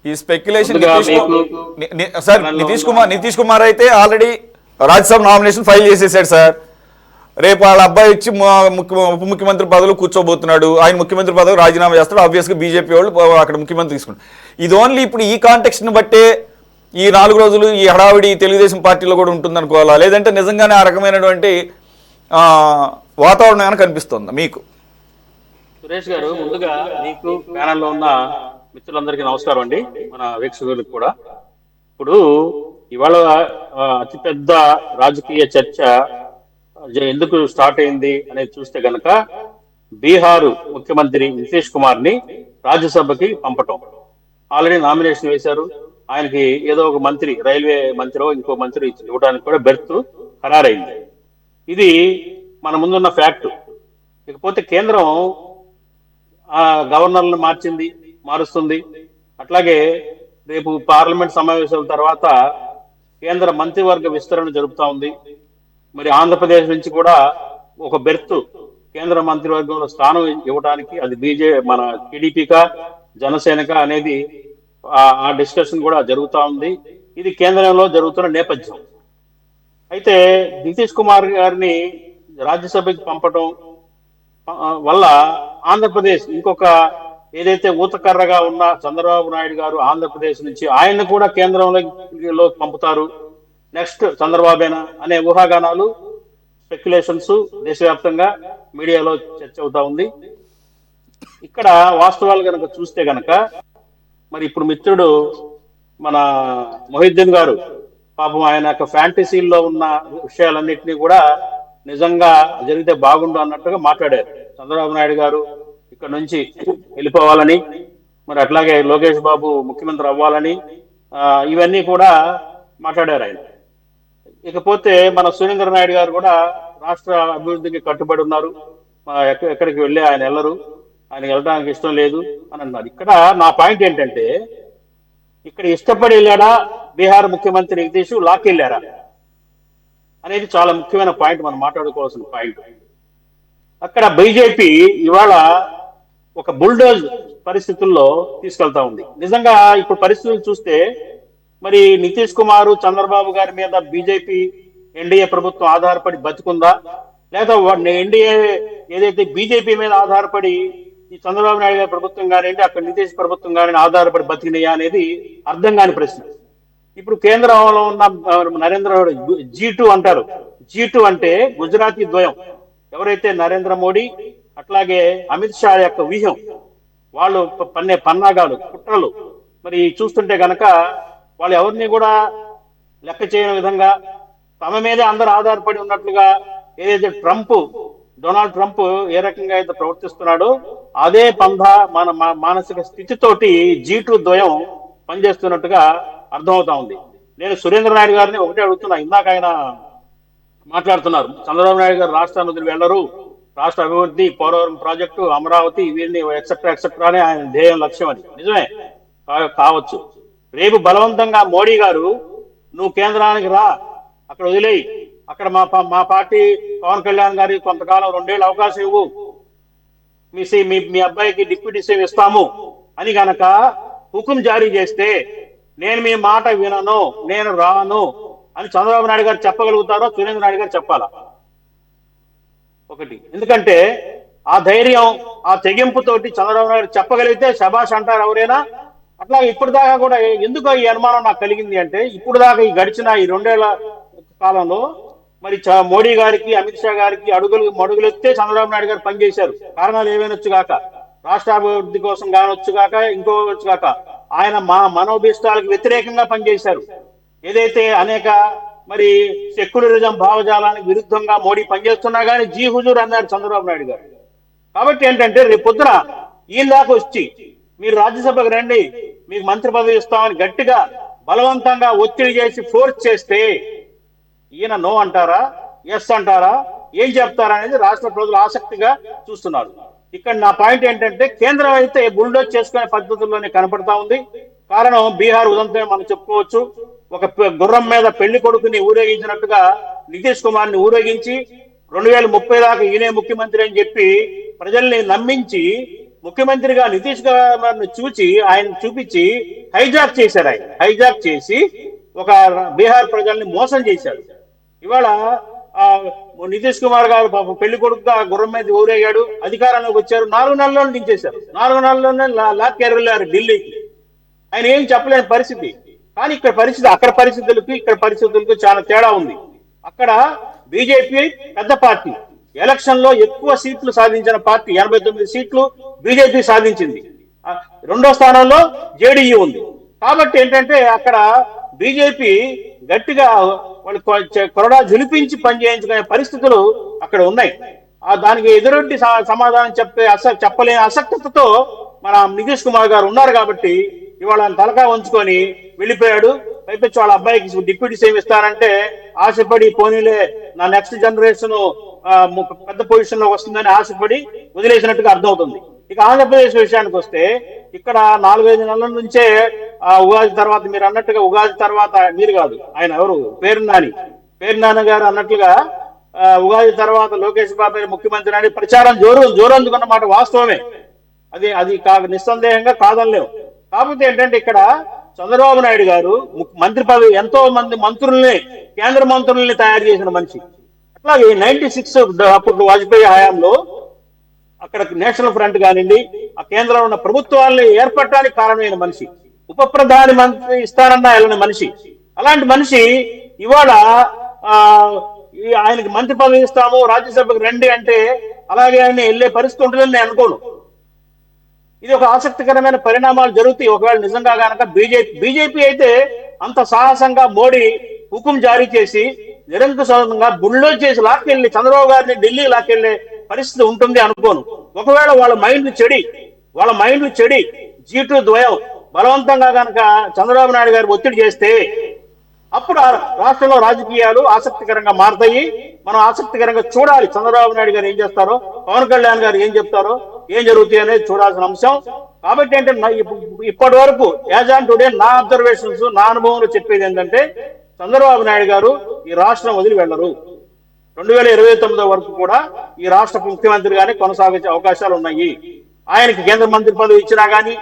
ఈ speculation sir మీకు నితీష్ కుమార్ అయితే ఆల్రెడీ రాజ్యసభ నామినేషన్ ఫైల్ చేసేసాడు సార్. రేపు వాళ్ళ అబ్బాయి వచ్చి ఉప ముఖ్యమంత్రి పదవిలో కూర్చోబోతున్నాడు. ఆయన ముఖ్యమంత్రి పదవి రాజీనామా చేస్తాడు. ఆబ్వియస్గా బీజేపీ వాళ్ళు అక్కడ ముఖ్యమంత్రి తీసుకుంటారు. ఇది ఓన్లీ ఇప్పుడు ఈ కాంటెక్స్ట్ని బట్టే ఈ 4 రోజులు ఈ హడావిడి తెలుగుదేశం పార్టీలో కూడా ఉంటుందనుకోవాలా, లేదంటే నిజంగానే ఆ రకమైనటువంటి వాతావరణం కనిపిస్తుందా మీకు? సురేష్ గారు, ముందుగా మీకు ప్యానల్లో ఉన్న మిత్రులందరికీ నమస్కారం అండి, మన వీక్షకులకు కూడా. ఇప్పుడు ఇవాళ అతిపెద్ద రాజకీయ చర్చ ఎందుకు స్టార్ట్ అయింది అనేది చూస్తే గనక, బీహార్ ముఖ్యమంత్రి నితీష్ కుమార్ ని రాజ్యసభకి పంపటం. ఆల్రెడీ నామినేషన్ వేశారు. ఆయనకి ఏదో ఒక మంత్రి, రైల్వే మంత్రి ఇంకో మంత్రి ఇవ్వడానికి కూడా బెర్త్ ఖరారైంది. ఇది మన ముందున్న ఫ్యాక్ట్. ఇకపోతే కేంద్రం గవర్నర్లను మారుస్తుంది. అట్లాగే రేపు పార్లమెంట్ సమావేశాల తర్వాత కేంద్ర మంత్రివర్గ విస్తరణ జరుపుతా ఉంది. మరి ఆంధ్రప్రదేశ్ నుంచి కూడా ఒక బెర్త్ కేంద్ర మంత్రివర్గంలో స్థానం ఇవ్వడానికి, అది మన టీడీపీకా జనసేనకా అనేది ఆ డిస్కషన్ కూడా జరుగుతూ ఉంది. ఇది కేంద్రంలో జరుగుతున్న నేపథ్యం. అయితే నితీష్ కుమార్ గారిని రాజ్యసభకి పంపడం వల్ల ఆంధ్రప్రదేశ్ ఇంకొక ఏదైతే ఊతకర్రగా ఉన్న చంద్రబాబు నాయుడు గారు ఆంధ్రప్రదేశ్ నుంచి ఆయన్ని కూడా కేంద్రంలో పంపుతారు, నెక్స్ట్ చంద్రబాబేనా అనే ఊహాగానాలు, స్పెక్యులేషన్స్ దేశవ్యాప్తంగా మీడియాలో చర్చ అవుతా ఉంది. ఇక్కడ వాస్తవాలు కనుక చూస్తే గనక, మరి ఇప్పుడు మిత్రుడు మన మొహిద్దీన్ గారు పాపం ఆయన యొక్క ఫ్యాంటసీల్లో ఉన్న విషయాలన్నింటినీ కూడా నిజంగా జరిగితే బాగుండు అన్నట్టుగా మాట్లాడారు. చంద్రబాబు నాయుడు గారు ఇక్కడ నుంచి వెళ్ళిపోవాలని, మరి అట్లాగే లోకేష్ బాబు ముఖ్యమంత్రి అవ్వాలని, ఇవన్నీ కూడా మాట్లాడారు ఆయన. ఇకపోతే మన సురేంద్ర నాయుడు గారు కూడా రాష్ట్ర అభివృద్ధికి కట్టుబడి ఉన్నారు, ఎక్కడికి వెళ్ళి ఆయన వెళ్ళరు, ఆయన వెళ్ళడానికి ఇష్టం లేదు అని అన్నారు. ఇక్కడ నా పాయింట్ ఏంటంటే, ఇక్కడ ఇష్టపడి వెళ్ళాడా బీహార్ ముఖ్యమంత్రి నితీష్, లాక్కెళ్ళారా అనేది చాలా ముఖ్యమైన పాయింట్, మనం మాట్లాడుకోవాల్సిన పాయింట్. అక్కడ బీజేపీ ఇవాళ ఒక బుల్డోజ్ పరిస్థితుల్లో తీసుకెళ్తా ఉంది. నిజంగా ఇప్పుడు పరిస్థితులు చూస్తే మరి నితీష్ కుమార్ చంద్రబాబు గారి మీద బీజేపీ ఎన్డీఏ ప్రభుత్వం ఆధారపడి బతుకుందా, లేదా ఎన్డీఏ ఏదైతే బీజేపీ మీద ఆధారపడి ఈ చంద్రబాబు నాయుడు గారి ప్రభుత్వం కానివ్వండి, అక్కడ నితీష్ ప్రభుత్వం కానీ ఆధారపడి బతికినాయా అనేది అర్థం కాని ప్రశ్న. ఇప్పుడు కేంద్రంలో ఉన్న నరేంద్ర మోడీ G2 అంటారు. G2 అంటే గుజరాతీ ద్వయం, ఎవరైతే నరేంద్ర మోడీ అట్లాగే అమిత్ షా యొక్క వ్యూహం, వాళ్ళు పన్నే పన్నాగాలు, కుట్రలు మరి చూస్తుంటే గనక వాళ్ళు ఎవరిని కూడా లెక్క చేయని విధంగా తమ మీదే అందరూ ఆధారపడి ఉన్నట్లుగా, ఏదైతే డొనాల్డ్ ట్రంప్ ఏ రకంగా అయితే ప్రవర్తిస్తున్నాడో అదే పంధా మన మానసిక స్థితితోటి G2 ద్వయం పనిచేస్తున్నట్టుగా అర్థమవుతా ఉంది. నేను సురేంద్ర నాయుడు గారిని ఒకటే అడుగుతున్నా, ఇందాక ఆయన మాట్లాడుతున్నారు చంద్రబాబు నాయుడు గారు రాష్ట్రాన్ని వదిలి వెళ్లరు, రాష్ట్ర అభివృద్ధి, పోలవరం ప్రాజెక్టు, అమరావతి, వీరిని ఎక్సెట్రా అని ఆయన ధ్యేయం, లక్ష్యం అని. నిజమే కావచ్చు. రేపు బలవంతంగా మోడీ గారు నువ్వు కేంద్రానికి రా, అక్కడ వదిలేయి, అక్కడ మా పార్టీ పవన్ కళ్యాణ్ గారికి కొంతకాలం 2 ఏళ్ళు అవకాశం ఇవ్వు, మీ అబ్బాయికి డిప్యూటీ సీఎం ఇస్తాము అని గనక హుకుం జారీ చేస్తే, నేను మీ మాట వినను, నేను రాను అని చంద్రబాబు నాయుడు గారు చెప్పగలుగుతారో సురేంద్ర నాయుడు గారు చెప్పాలా? ఒకటి. ఎందుకంటే ఆ ధైర్యం, ఆ తెగింపుతోటి చంద్రబాబు నాయుడు చెప్పగలిగితే శభాష్ అంటారు ఎవరైనా. అట్లా ఇప్పుడు దాకా కూడా ఎందుకు ఈ అనుమానం నాకు కలిగింది అంటే, ఇప్పుడు దాకా ఈ గడిచిన ఈ 2 ఏళ్ల కాలంలో మరి మోడీ గారికి, అమిత్ షా గారికి మడుగులెత్తే చంద్రబాబు నాయుడు గారు పనిచేశారు. కారణాలు ఏమైనొచ్చు కాక, రాష్ట్ర అభివృద్ధి కోసం కానొచ్చు కాక, ఇంకోవచ్చు కాక, ఆయన మనోభీష్టాలకు వ్యతిరేకంగా పనిచేశారు. ఏదైతే అనేక మరి సెక్యులరిజం భావజాలానికి విరుద్ధంగా మోడీ పనిచేస్తున్నా కానీ జీ హుజూర్ అన్నారు చంద్రబాబు నాయుడు గారు. కాబట్టి ఏంటంటే, రేపు పొద్దున ఈయన దాకా వచ్చి మీరు రాజ్యసభకు రండి, మీకు మంత్రి పదవి ఇస్తామని గట్టిగా బలవంతంగా ఒత్తిడి చేసి ఫోర్స్ చేస్తే ఈయన నో అంటారా, ఎస్ అంటారా, ఏం చెప్తారా అనేది రాష్ట్ర ప్రజలు ఆసక్తిగా చూస్తున్నారు. ఇక్కడ నా పాయింట్ ఏంటంటే, కేంద్రం అయితే బుల్డోజ్ చేసుకునే పద్ధతుల్లోనే కనపడతా ఉంది. కారణం బీహార్ ఉదంతమే మనం చెప్పుకోవచ్చు. ఒక గుర్రం మీద పెళ్లి కొడుకుని ఊరేగించినట్టుగా నితీష్ కుమార్ ని ఊరేగించి 2030 దాకా ఈయనే ముఖ్యమంత్రి అని చెప్పి ప్రజల్ని నమ్మించి ముఖ్యమంత్రిగా నితీష్ కుమార్ని ఆయన చూపించి హైజాక్ చేశారు. ఆయన హైజాక్ చేసి ఒక బీహార్ ప్రజల్ని మోసం చేశారు. ఇవాళ ఆ నితీష్ కుమార్ గారు పాపం పెళ్లి కొడుకుగా గుర్రం మీద ఊరేగాడు, అధికారంలోకి వచ్చారు, 4 నెలల్లో దించేశారు. 4 నెలల్లోనే లాక్కెళ్ళారు ఢిల్లీకి. ఆయన ఏం చెప్పలేని పరిస్థితి. కానీ ఇక్కడ పరిస్థితి, అక్కడ పరిస్థితులకు ఇక్కడ పరిస్థితులకు చాలా తేడా ఉంది. అక్కడ బీజేపీ పెద్ద పార్టీ, ఎలక్షన్ లో ఎక్కువ సీట్లు సాధించిన పార్టీ, 89 సీట్లు బీజేపీ సాధించింది. రెండో స్థానంలో జేడీయూ ఉంది. కాబట్టి ఏంటంటే అక్కడ బీజేపీ గట్టిగా వాళ్ళు కొరడా జులిపించి పనిచేయించుకునే పరిస్థితులు అక్కడ ఉన్నాయి. దానికి ఎదురొడ్డి సమాధానం చెప్పలేని అసక్తతో మన నితీష్ కుమార్ గారు ఉన్నారు. కాబట్టి ఇవాళ తలకా ఉంచుకొని వెళ్ళిపోయాడు. పైపెచ్చి వాళ్ళ అబ్బాయికి డిప్యూటీ సీఎం ఇస్తానంటే ఆశపడి పోనీలే నా నెక్స్ట్ జనరేషన్ పెద్ద పొజిషన్ లో వస్తుందని ఆశపడి వదిలేసినట్టుగా అర్థమవుతుంది. ఇక ఆంధ్రప్రదేశ్ విషయానికి వస్తే ఇక్కడ 4-5 నెలల నుంచే ఉగాది తర్వాత, మీరు అన్నట్టుగా ఉగాది తర్వాత, మీరు కాదు ఆయన ఎవరు పేరు నాని గారు అన్నట్లుగా ఉగాది తర్వాత లోకేష్ బాబు ముఖ్యమంత్రి అని ప్రచారం జోరందుకున్న మాట వాస్తవమే. అది నిస్సందేహంగా కాదనలేవు. కాకపోతే ఏంటంటే ఇక్కడ చంద్రబాబు నాయుడు గారు మంత్రి పదవి, ఎంతో మంది మంత్రుల్ని, కేంద్ర మంత్రుల్ని తయారు చేసిన మనిషి. అట్లాగే 96 అప్పుడు వాజ్పేయి హయాంలో అక్కడ నేషనల్ ఫ్రంట్ కానివ్వండి, ఆ కేంద్రంలో ఉన్న ప్రభుత్వాన్ని ఏర్పడటానికి కారణమైన మనిషి, ఉప ప్రధాని మంత్రి ఇస్తారన్న వెళ్ళని మనిషి. అలాంటి మనిషి ఇవాళ ఆయనకి మంత్రి పదవి ఇస్తాము, రాజ్యసభకు రండి అంటే అలాగే ఆయన వెళ్ళే పరిస్థితి ఉంటుందని నేను అనుకోను. ఇది ఒక ఆసక్తికరమైన పరిణామాలు జరుగుతాయి ఒకవేళ నిజంగా కనుక బీజేపీ అయితే అంత సాహసంగా మోడీ హుకుం జారీ చేసి నిరంకుశంగా బుల్డోజ్ చేసి లాక్కెళ్ళి చంద్రబాబు గారిని ఢిల్లీ లాక్కెళ్లే పరిస్థితి ఉంటుంది అనుకోను. ఒకవేళ వాళ్ళ మైండ్లు చెడి G2 ద్వయం బలవంతంగా కనుక చంద్రబాబు నాయుడు గారు ఒత్తిడి చేస్తే అప్పుడు రాష్ట్రంలో రాజకీయాలు ఆసక్తికరంగా మారతాయి. మనం ఆసక్తికరంగా చూడాలి చంద్రబాబు నాయుడు గారు ఏం చేస్తారో, పవన్ కళ్యాణ్ గారు ఏం చెప్తారో, ఏం జరుగుతాయి అనేది చూడాల్సిన అంశం. కాబట్టి అంటే ఇప్పటి వరకు యాజ్ ఆన్ టుడే నా అబ్జర్వేషన్స్, నా అనుభవంలో చెప్పేది ఏంటంటే చంద్రబాబు నాయుడు గారు ఈ రాష్ట్రం వదిలి వెళ్లరు. 2029 వరకు కూడా ఈ రాష్ట్ర ముఖ్యమంత్రిగానే కొనసాగే అవకాశాలు ఉన్నాయి. ఆయనకి కేంద్ర మంత్రి పదవి ఇచ్చినా గానీ,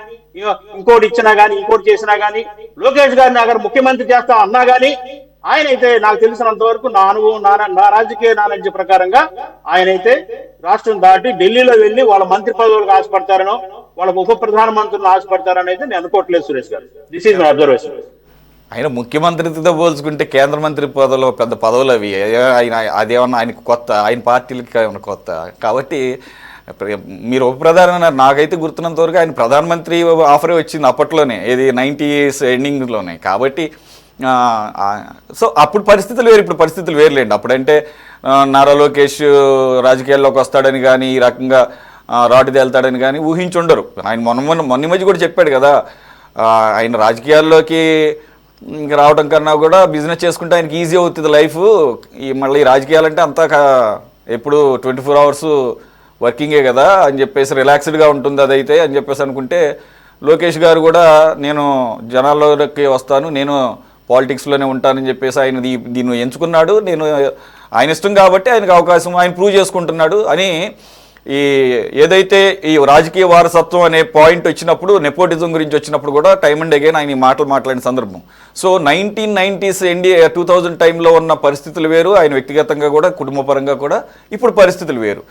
ఇంకోటి ఇచ్చినా గానీ, ఇంకోటి చేసినా గానీ, లోకేష్ గారిని అక్కడ ముఖ్యమంత్రి చేస్తా అన్నా గానీ, ఆయనైతే నాకు తెలిసినంత వరకు నా అనుభవం, నా రాజకీయ నాలెడ్జ్ ప్రకారంగా ఆయనైతే రాష్ట్రం దాటి ఢిల్లీలో వెళ్లి వాళ్ళ మంత్రి పదవులకు ఆశపడతారనో, వాళ్ళ ఉప ప్రధానమంత్రులను ఆశపడతారని అయితే నేను అనుకోవట్లేదు సురేష్ గారు. This is my observation. ఆయన ముఖ్యమంత్రితో పోల్చుకుంటే కేంద్ర మంత్రి పదవులు పెద్ద పదవులు అవి. ఆయన అదేమన్నా ఆయనకు కొత్త, ఆయన పార్టీలకి ఏమన్నా కొత్త. కాబట్టి మీరు ఉప ప్రధాని, నాకైతే గుర్తున్నంత వరకు ఆయన ప్రధానమంత్రి ఆఫరే వచ్చింది అప్పట్లోనే, ఏది 90s ఎండింగ్లోనే. కాబట్టి సో అప్పుడు పరిస్థితులు వేరు, ఇప్పుడు పరిస్థితులు వేరులేండి. అప్పుడంటే నారా లోకేష్ రాజకీయాల్లోకి వస్తాడని కానీ, ఈ రకంగా రాటు తేల్తాడని కానీ ఊహించుండరు. ఆయన మొన్న మధ్య కూడా చెప్పాడు కదా, ఆయన రాజకీయాల్లోకి రావడం కన్నా కూడా బిజినెస్ చేసుకుంటే ఆయనకి ఈజీ అవుతుంది లైఫ్. మళ్ళీ రాజకీయాలంటే అంతా ఎప్పుడు 24 hours వర్కింగే కదా అని చెప్పేసి రిలాక్స్డ్గా ఉంటుంది అదైతే అని చెప్పేసి అనుకుంటే, లోకేష్ గారు కూడా నేను జనాల్లోకి వస్తాను, నేను పాలిటిక్స్లోనే ఉంటానని చెప్పేసి ఆయన దీన్ని ఎంచుకున్నాడు. ఆయన ఇష్టం కాబట్టి ఆయనకు అవకాశం, ఆయన ప్రూవ్ చేసుకుంటున్నాడు అని. ఏదైతే ఈ రాజకీయ వారసత్వం అనే పాయింట్ వచ్చినప్పుడు, నెపోటిజం గురించి వచ్చినప్పుడు కూడా టైమ్ అండ్ అగైన్ ఆయన ఈ మాటలు మాట్లాడిన సందర్భం. సో 1990s 2000 టైంలో ఉన్న పరిస్థితులు వేరు, ఆయన వ్యక్తిగతంగా కూడా కుటుంబపరంగా కూడా ఇప్పుడు పరిస్థితులు వేరు.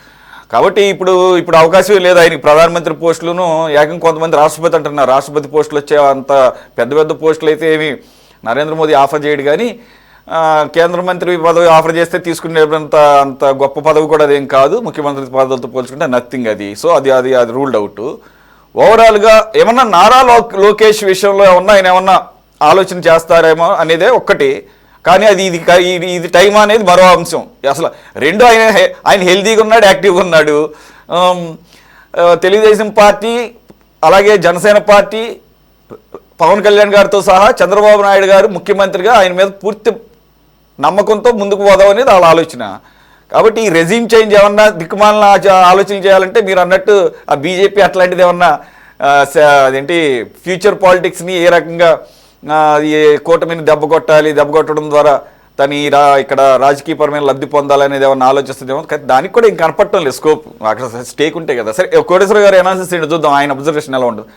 కాబట్టి ఇప్పుడు అవకాశం లేదు ఆయనకి. ప్రధానమంత్రి పోస్టులను ఏకం కొంతమంది రాష్ట్రపతి అంటున్నారు, రాష్ట్రపతి పోస్టులు వచ్చే అంత పెద్ద పోస్టులు అయితే ఏమి నరేంద్ర మోదీ ఆఫర్ చేయడు. కానీ కేంద్ర మంత్రి పదవి ఆఫర్ చేస్తే అంత గొప్ప పదవి కూడా అదేం కాదు, ముఖ్యమంత్రి పదవులతో పోల్చుకుంటే నథింగ్ అది. సో అది రూల్డ్ అవుట్. ఓవరాల్గా ఏమన్నా నారా లోకేష్ విషయంలో ఆయన ఏమన్నా ఆలోచన చేస్తారేమో అనేదే ఒక్కటి. కానీ ఇది టైం అనేది మరో అంశం. అసలు రెండు ఆయన హెల్తీగా ఉన్నాడు, యాక్టివ్గా ఉన్నాడు. తెలుగుదేశం పార్టీ అలాగే జనసేన పార్టీ పవన్ కళ్యాణ్ గారితో సహా చంద్రబాబు నాయుడు గారు ముఖ్యమంత్రిగా ఆయన మీద పూర్తి నమ్మకంతో ముందుకు పోదాం అనేది వాళ్ళ ఆలోచన. కాబట్టి ఈ రెజ్యూమ్ చేంజ్ ఏమన్నా దిక్కుమాలిన ఆలోచన చేయాలంటే మీరు అన్నట్టు ఆ బీజేపీ అట్లాంటిది ఏమన్నా అదేంటి ఫ్యూచర్ పాలిటిక్స్ని ఏ రకంగా ఈ కూటమిని దెబ్బ కొట్టడం ద్వారా తను ఇక్కడ రాజకీయపరమైన లబ్ధి పొందాలనేది ఏమన్నా ఆలోచిస్తుందేమో, కానీ దానికి కూడా ఇంక కనపడటం లేదు స్కోప్. అక్కడ స్టేక్ ఉంటే కదా. సరే కోటేశ్వర గారు ఎనాలిసిస్ చూద్దాం, ఆయన అబ్జర్వేషన్ ఎలా ఉంటుంది.